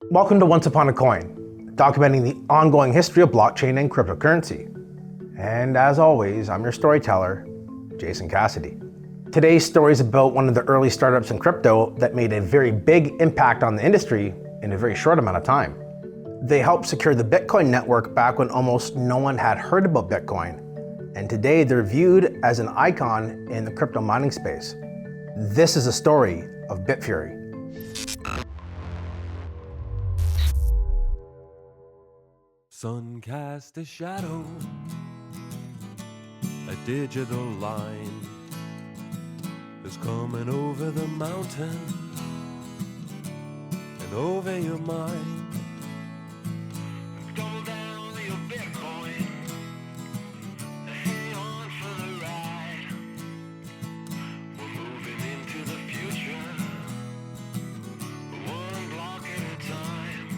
Welcome to Once Upon a Coin, documenting the ongoing history of blockchain and cryptocurrency. And as always, I'm your storyteller, Jason Cassidy. Today's story is about one of the early startups in crypto that made a very big impact on the industry in a very short amount of time. They helped secure the Bitcoin network back when almost no one had heard about Bitcoin. And today they're viewed as an icon in the crypto mining space. This is a story of Bitfury. Sun cast a shadow, a digital line is coming over the mountain and over your mind. Double down your Bitcoin, hang on for the ride. We're moving into the future, one block at a time.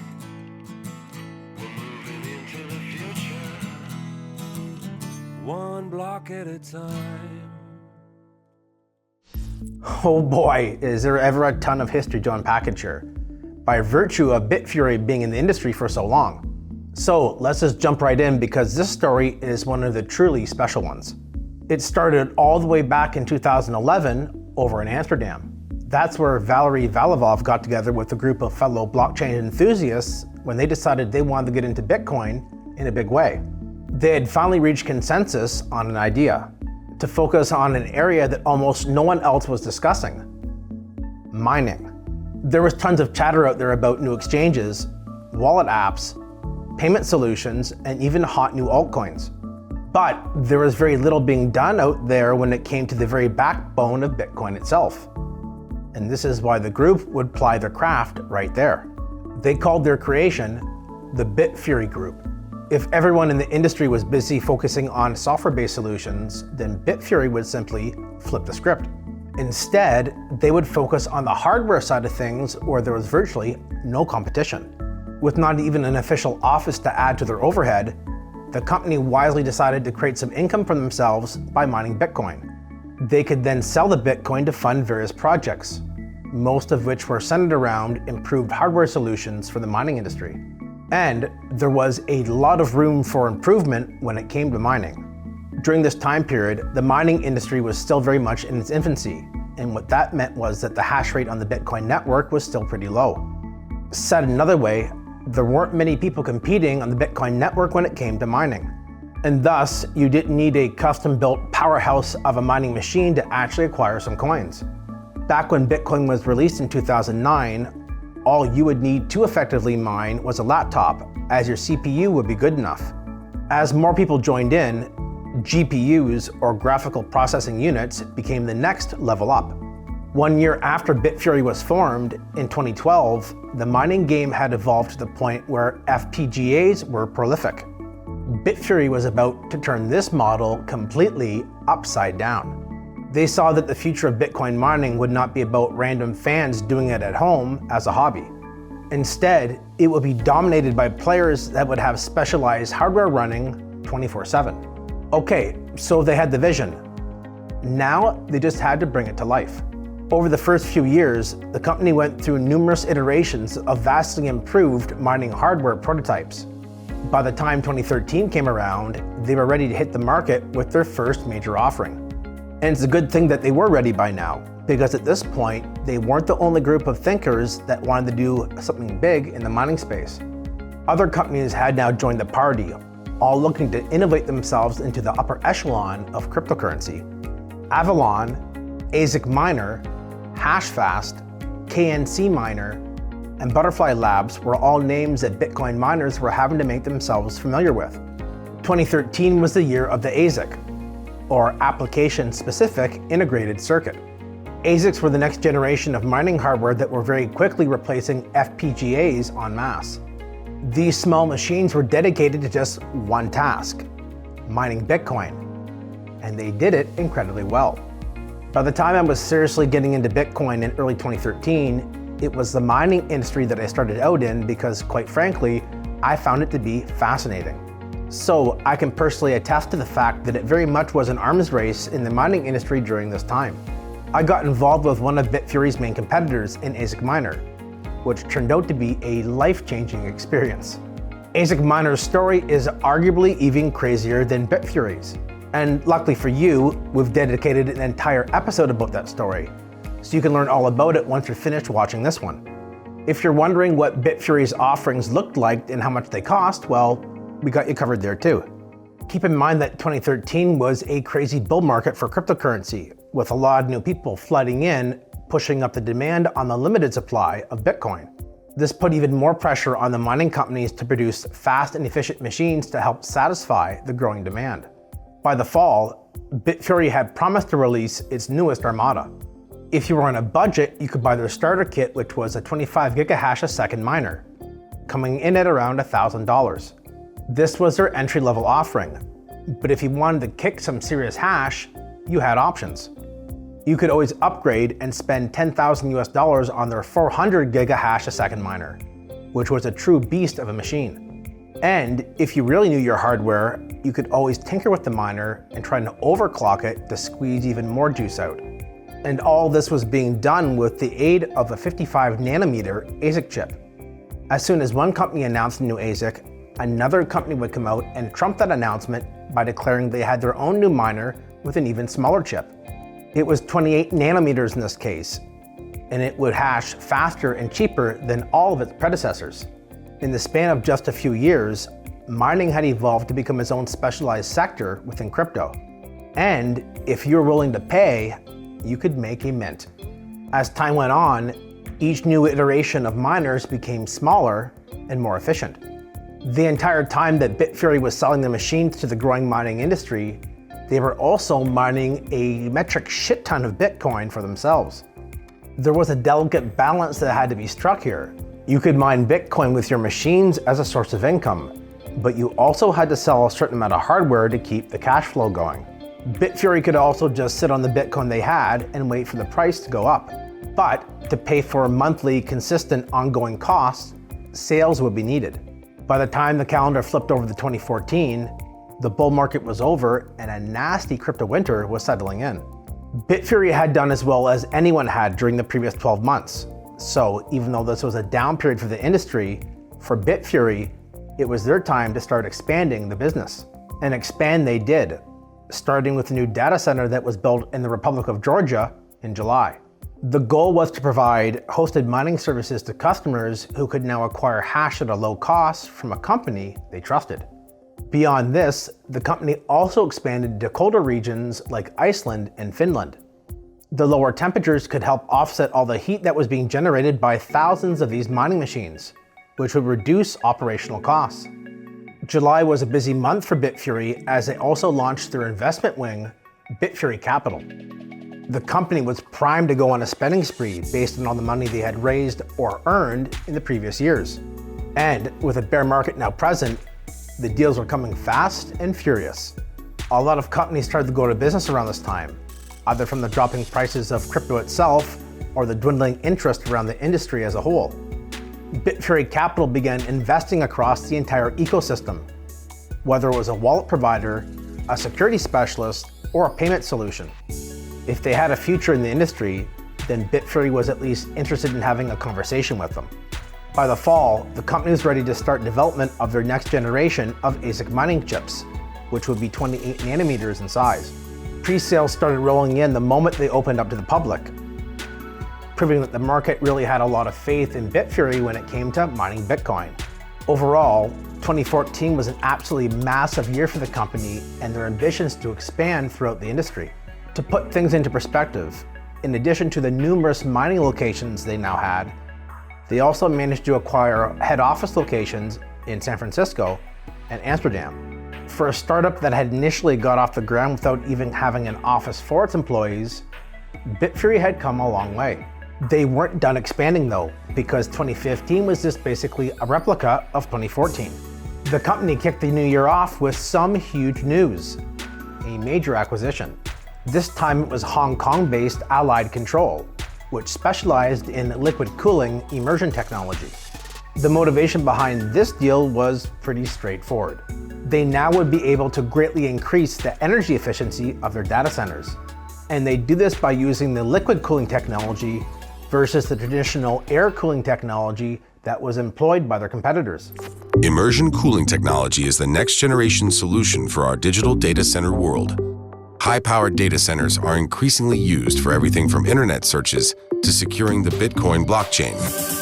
We're moving into the future, one block at a time. Oh boy, is there ever a ton of history to unpack here, by virtue of Bitfury being in the industry for so long. So let's just jump right in because this story is one of the truly special ones. It started all the way back in 2011 over in Amsterdam. That's where Valery Valavov got together with a group of fellow blockchain enthusiasts when they decided they wanted to get into Bitcoin in a big way. They had finally reached consensus on an idea to focus on an area that almost no one else was discussing: mining. There was tons of chatter out there about new exchanges, wallet apps, payment solutions, and even hot new altcoins. But there was very little being done out there when it came to the very backbone of Bitcoin itself. And this is why the group would ply their craft right there. They called their creation the Bitfury Group. If everyone in the industry was busy focusing on software-based solutions, then Bitfury would simply flip the script. Instead, they would focus on the hardware side of things where there was virtually no competition. With not even an official office to add to their overhead, the company wisely decided to create some income for themselves by mining Bitcoin. They could then sell the Bitcoin to fund various projects, most of which were centered around improved hardware solutions for the mining industry. And there was a lot of room for improvement when it came to mining. During this time period, the mining industry was still very much in its infancy, and what that meant was that the hash rate on the Bitcoin network was still pretty low. Said another way, there weren't many people competing on the Bitcoin network when it came to mining. And thus, you didn't need a custom-built powerhouse of a mining machine to actually acquire some coins. Back when Bitcoin was released in 2009, all you would need to effectively mine was a laptop, as your CPU would be good enough. As more people joined in, GPUs, or graphical processing units, became the next level up. 1 year after Bitfury was formed, in 2012, the mining game had evolved to the point where FPGAs were prolific. Bitfury was about to turn this model completely upside down. They saw that the future of Bitcoin mining would not be about random fans doing it at home as a hobby. Instead, it would be dominated by players that would have specialized hardware running 24/7. Okay, so they had the vision. Now they just had to bring it to life. Over the first few years, the company went through numerous iterations of vastly improved mining hardware prototypes. By the time 2013 came around, they were ready to hit the market with their first major offering. And it's a good thing that they were ready by now, because at this point, they weren't the only group of thinkers that wanted to do something big in the mining space. Other companies had now joined the party, all looking to innovate themselves into the upper echelon of cryptocurrency. Avalon, ASIC Miner, Hashfast, KNC Miner, and Butterfly Labs were all names that Bitcoin miners were having to make themselves familiar with. 2013 was the year of the ASIC, or Application-Specific Integrated Circuit. ASICs were the next generation of mining hardware that were very quickly replacing FPGAs en masse. These small machines were dedicated to just one task: mining Bitcoin. And they did it incredibly well. By the time I was seriously getting into Bitcoin in early 2013, it was the mining industry that I started out in because, quite frankly, I found it to be fascinating. So I can personally attest to the fact that it very much was an arms race in the mining industry during this time. I got involved with one of Bitfury's main competitors in ASIC Miner. which turned out to be a life-changing experience. ASIC miner's story is arguably even crazier than Bitfury's. And luckily for you, we've dedicated an entire episode about that story, so you can learn all about it once you're finished watching this one. If you're wondering what Bitfury's offerings looked like and how much they cost, well, we got you covered there too. Keep in mind that 2013 was a crazy bull market for cryptocurrency, with a lot of new people flooding in, pushing up the demand on the limited supply of Bitcoin. This put even more pressure on the mining companies to produce fast and efficient machines to help satisfy the growing demand. By the fall, Bitfury had promised to release its newest armada. If you were on a budget, you could buy their starter kit, which was a 25 gigahash a second miner, coming in at around $1,000. This was their entry-level offering, but if you wanted to kick some serious hash, you had options. You could always upgrade and spend $10,000 on their 400 gigahash a second miner, which was a true beast of a machine. And if you really knew your hardware, you could always tinker with the miner and try to overclock it to squeeze even more juice out. And all this was being done with the aid of a 55 nanometer ASIC chip. As soon as one company announced a new ASIC, another company would come out and trump that announcement by declaring they had their own new miner with an even smaller chip. It was 28 nanometers in this case, and it would hash faster and cheaper than all of its predecessors. In the span of just a few years, mining had evolved to become its own specialized sector within crypto. And if you were willing to pay, you could make a mint. As time went on, each new iteration of miners became smaller and more efficient. The entire time that Bitfury was selling their machines to the growing mining industry, they were also mining a metric shit ton of Bitcoin for themselves. There was a delicate balance that had to be struck here. You could mine Bitcoin with your machines as a source of income, but you also had to sell a certain amount of hardware to keep the cash flow going. Bitfury could also just sit on the Bitcoin they had and wait for the price to go up. But to pay for monthly, consistent, ongoing costs, sales would be needed. By the time the calendar flipped over to 2014, the bull market was over and a nasty crypto winter was settling in. Bitfury had done as well as anyone had during the previous 12 months. So even though this was a down period for the industry, for Bitfury, it was their time to start expanding the business. And expand they did, starting with a new data center that was built in the Republic of Georgia in July. The goal was to provide hosted mining services to customers who could now acquire hash at a low cost from a company they trusted. Beyond this, the company also expanded to colder regions like Iceland and Finland. The lower temperatures could help offset all the heat that was being generated by thousands of these mining machines, which would reduce operational costs. July was a busy month for Bitfury as they also launched their investment wing, Bitfury Capital. The company was primed to go on a spending spree based on all the money they had raised or earned in the previous years. And with a bear market now present, the deals were coming fast and furious. A lot of companies started to go to business around this time, either from the dropping prices of crypto itself or the dwindling interest around the industry as a whole. Bitfury Capital began investing across the entire ecosystem, whether it was a wallet provider, a security specialist, or a payment solution. If they had a future in the industry, then Bitfury was at least interested in having a conversation with them. By the fall, the company was ready to start development of their next generation of ASIC mining chips, which would be 28 nanometers in size. Pre-sales started rolling in the moment they opened up to the public, proving that the market really had a lot of faith in Bitfury when it came to mining Bitcoin. Overall, 2014 was an absolutely massive year for the company and their ambitions to expand throughout the industry. To put things into perspective, in addition to the numerous mining locations they now had, they also managed to acquire head office locations in San Francisco and Amsterdam. For a startup that had initially got off the ground without even having an office for its employees, Bitfury had come a long way. They weren't done expanding though, because 2015 was just basically a replica of 2014. The company kicked the new year off with some huge news, a major acquisition. This time it was Hong Kong-based Allied Control, which specialized in liquid cooling immersion technology. The motivation behind this deal was pretty straightforward. They now would be able to greatly increase the energy efficiency of their data centers. And they do this by using the liquid cooling technology versus the traditional air cooling technology that was employed by their competitors. Immersion cooling technology is the next generation solution for our digital data center world. High-powered data centers are increasingly used for everything from internet searches to securing the Bitcoin blockchain,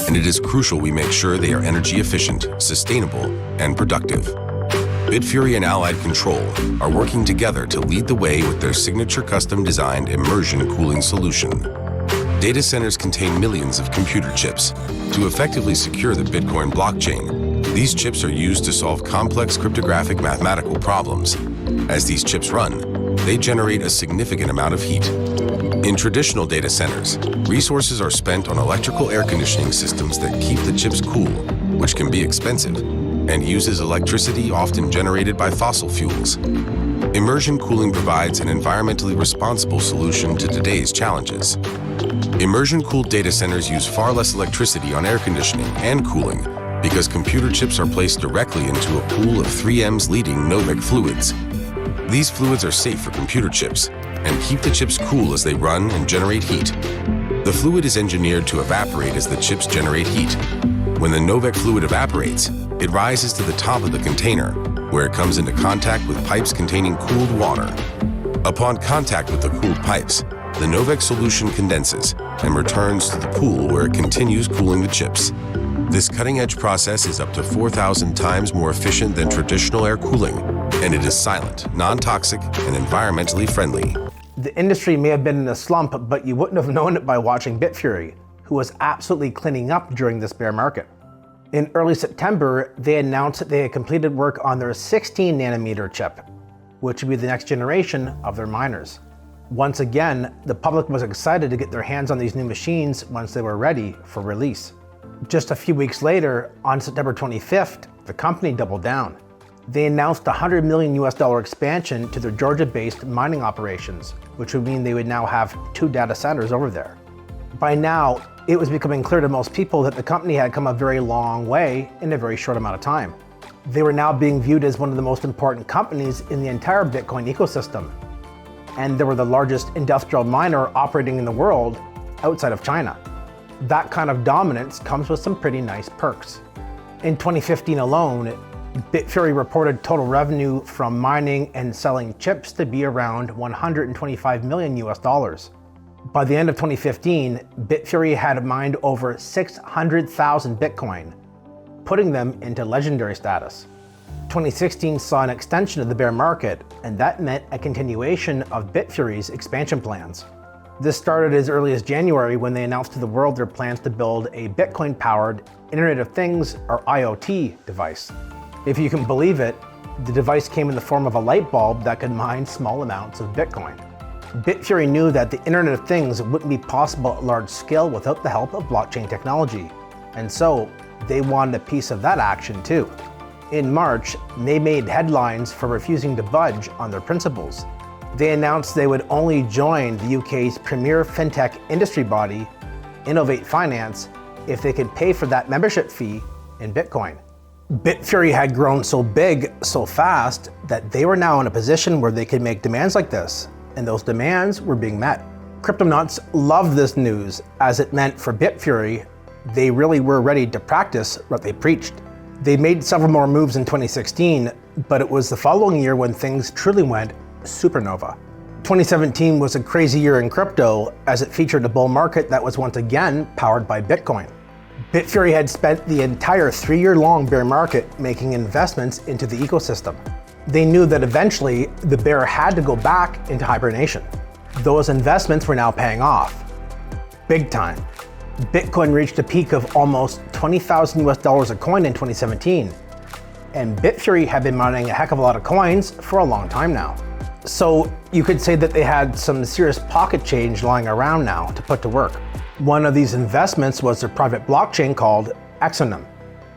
and it is crucial we make sure they are energy efficient, sustainable, and productive. Bitfury and Allied Control are working together to lead the way with their signature custom-designed immersion cooling solution. Data centers contain millions of computer chips. To effectively secure the Bitcoin blockchain, these chips are used to solve complex cryptographic mathematical problems. As these chips run, they generate a significant amount of heat. In traditional data centers, resources are spent on electrical air conditioning systems that keep the chips cool, which can be expensive, and uses electricity often generated by fossil fuels. Immersion cooling provides an environmentally responsible solution to today's challenges. Immersion-cooled data centers use far less electricity on air conditioning and cooling because computer chips are placed directly into a pool of 3M's leading Novec fluids. These fluids are safe for computer chips and keep the chips cool as they run and generate heat. The fluid is engineered to evaporate as the chips generate heat. When the Novec fluid evaporates, it rises to the top of the container, where it comes into contact with pipes containing cooled water. Upon contact with the cooled pipes, the Novec solution condenses and returns to the pool where it continues cooling the chips. This cutting-edge process is up to 4,000 times more efficient than traditional air cooling, and it is silent, non-toxic, and environmentally friendly. The industry may have been in a slump, but you wouldn't have known it by watching Bitfury, who was absolutely cleaning up during this bear market. In early September, they announced that they had completed work on their 16nm chip, which would be the next generation of their miners. Once again, the public was excited to get their hands on these new machines once they were ready for release. Just a few weeks later, on September 25th, the company doubled down. They announced a $100 million expansion to their Georgia-based mining operations, which would mean they would now have 2 data centers over there. By now, it was becoming clear to most people that the company had come a very long way in a very short amount of time. They were now being viewed as one of the most important companies in the entire Bitcoin ecosystem, and they were the largest industrial miner operating in the world outside of China. That kind of dominance comes with some pretty nice perks. In 2015 alone, Bitfury reported total revenue from mining and selling chips to be around $125 million. By the end of 2015, Bitfury had mined over 600,000 Bitcoin, putting them into legendary status. 2016 saw an extension of the bear market, and that meant a continuation of Bitfury's expansion plans. This started as early as January when they announced to the world their plans to build a Bitcoin-powered Internet of Things, or IoT, device. If you can believe it, the device came in the form of a light bulb that could mine small amounts of Bitcoin. Bitfury knew that the Internet of Things wouldn't be possible at large scale without the help of blockchain technology, and so they wanted a piece of that action too. In March, they made headlines for refusing to budge on their principles. They announced they would only join the UK's premier fintech industry body, Innovate Finance, if they could pay for that membership fee in Bitcoin. Bitfury had grown so big, so fast, that they were now in a position where they could make demands like this, and those demands were being met. Cryptonauts loved this news, as it meant for Bitfury, they really were ready to practice what they preached. They made several more moves in 2016, but it was the following year when things truly went supernova. 2017 was a crazy year in crypto, as it featured a bull market that was once again powered by Bitcoin. Bitfury had spent the entire 3-year-long bear market making investments into the ecosystem. They knew that eventually the bear had to go back into hibernation. Those investments were now paying off. Big time. Bitcoin reached a peak of almost $20,000 a coin in 2017, and Bitfury had been mining a heck of a lot of coins for a long time now. So you could say that they had some serious pocket change lying around now to put to work. One of these investments was their private blockchain called Exonym.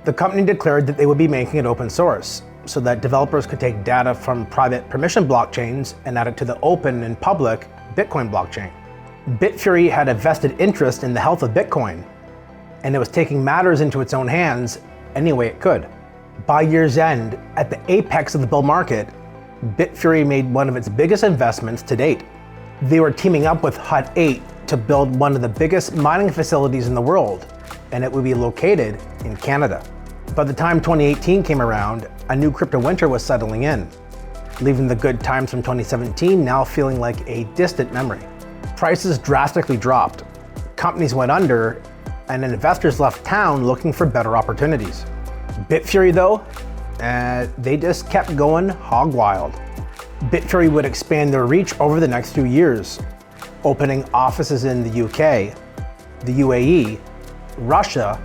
The company declared that they would be making it open source, so that developers could take data from private permission blockchains and add it to the open and public Bitcoin blockchain. Bitfury had a vested interest in the health of Bitcoin, and it was taking matters into its own hands any way it could. By year's end, at the apex of the bull market, Bitfury made one of its biggest investments to date. They were teaming up with Hut 8 to to build one of the biggest mining facilities in the world, and it would be located in Canada. By the time 2018 came around, a new crypto winter was settling in, leaving the good times from 2017 now feeling like a distant memory. Prices drastically dropped, companies went under, and then investors left town looking for better opportunities. Bitfury though, they just kept going hog wild. Bitfury would expand their reach over the next few years, opening offices in the UK, the UAE, Russia,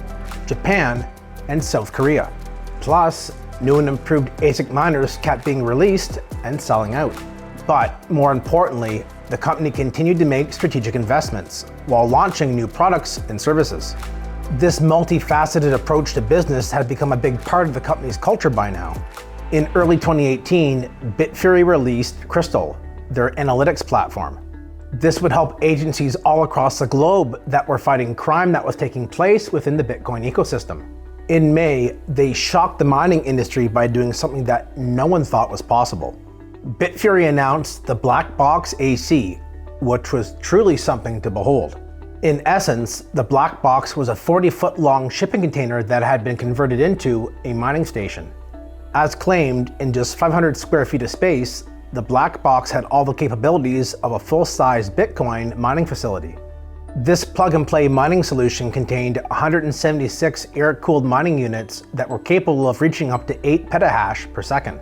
Japan, and South Korea. Plus, new and improved ASIC miners kept being released and selling out. But more importantly, the company continued to make strategic investments while launching new products and services. This multifaceted approach to business had become a big part of the company's culture by now. In early 2018, Bitfury released Crystal, their analytics platform. This would help agencies all across the globe that were fighting crime that was taking place within the Bitcoin ecosystem. In May, they shocked the mining industry by doing something that no one thought was possible. Bitfury announced the Black Box AC, which was truly something to behold. In essence, the Black Box was a 40-foot long shipping container that had been converted into a mining station. As claimed, in just 500 square feet of space, the Black Box had all the capabilities of a full-size Bitcoin mining facility. This plug-and-play mining solution contained 176 air-cooled mining units that were capable of reaching up to 8 petahash per second.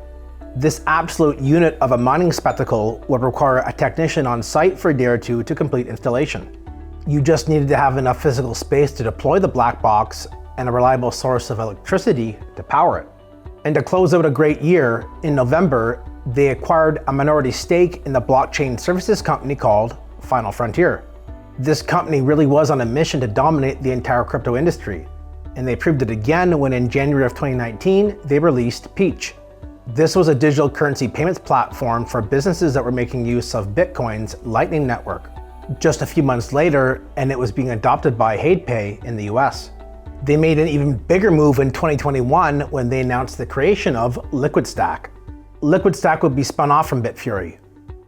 This absolute unit of a mining spectacle would require a technician on site for a day or two to complete installation. You just needed to have enough physical space to deploy the Black Box and a reliable source of electricity to power it. And to close out a great year, in November, they acquired a minority stake in the blockchain services company called Final Frontier. This company really was on a mission to dominate the entire crypto industry, and they proved it again when in January of 2019, they released Peach. This was a digital currency payments platform for businesses that were making use of Bitcoin's Lightning Network. Just a few months later, and it was being adopted by HadePay in the US. They made an even bigger move in 2021 when they announced the creation of LiquidStack. LiquidStack would be spun off from Bitfury,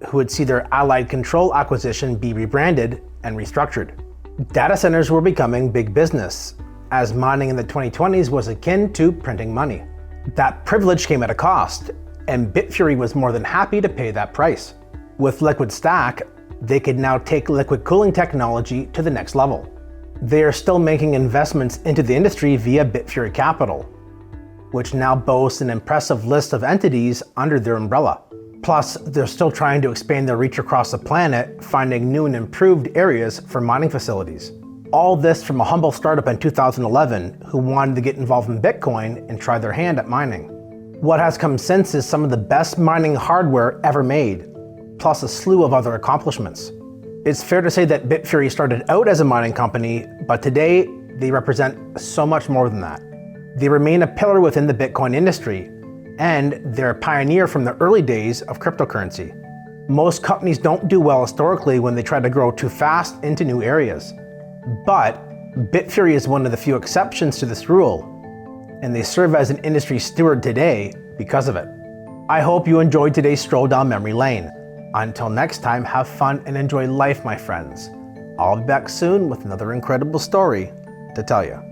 who would see their Allied Control acquisition be rebranded and restructured. Data centers were becoming big business, as mining in the 2020s was akin to printing money. That privilege came at a cost, and Bitfury was more than happy to pay that price. With LiquidStack, they could now take liquid cooling technology to the next level. They are still making investments into the industry via Bitfury Capital, which now boasts an impressive list of entities under their umbrella. Plus, they're still trying to expand their reach across the planet, finding new and improved areas for mining facilities. All this from a humble startup in 2011 who wanted to get involved in Bitcoin and try their hand at mining. What has come since is some of the best mining hardware ever made, plus a slew of other accomplishments. It's fair to say that Bitfury started out as a mining company, but today they represent so much more than that. They remain a pillar within the Bitcoin industry, and they're a pioneer from the early days of cryptocurrency. Most companies don't do well historically when they try to grow too fast into new areas. But Bitfury is one of the few exceptions to this rule, and they serve as an industry steward today because of it. I hope you enjoyed today's stroll down memory lane. Until next time, have fun and enjoy life, my friends. I'll be back soon with another incredible story to tell you.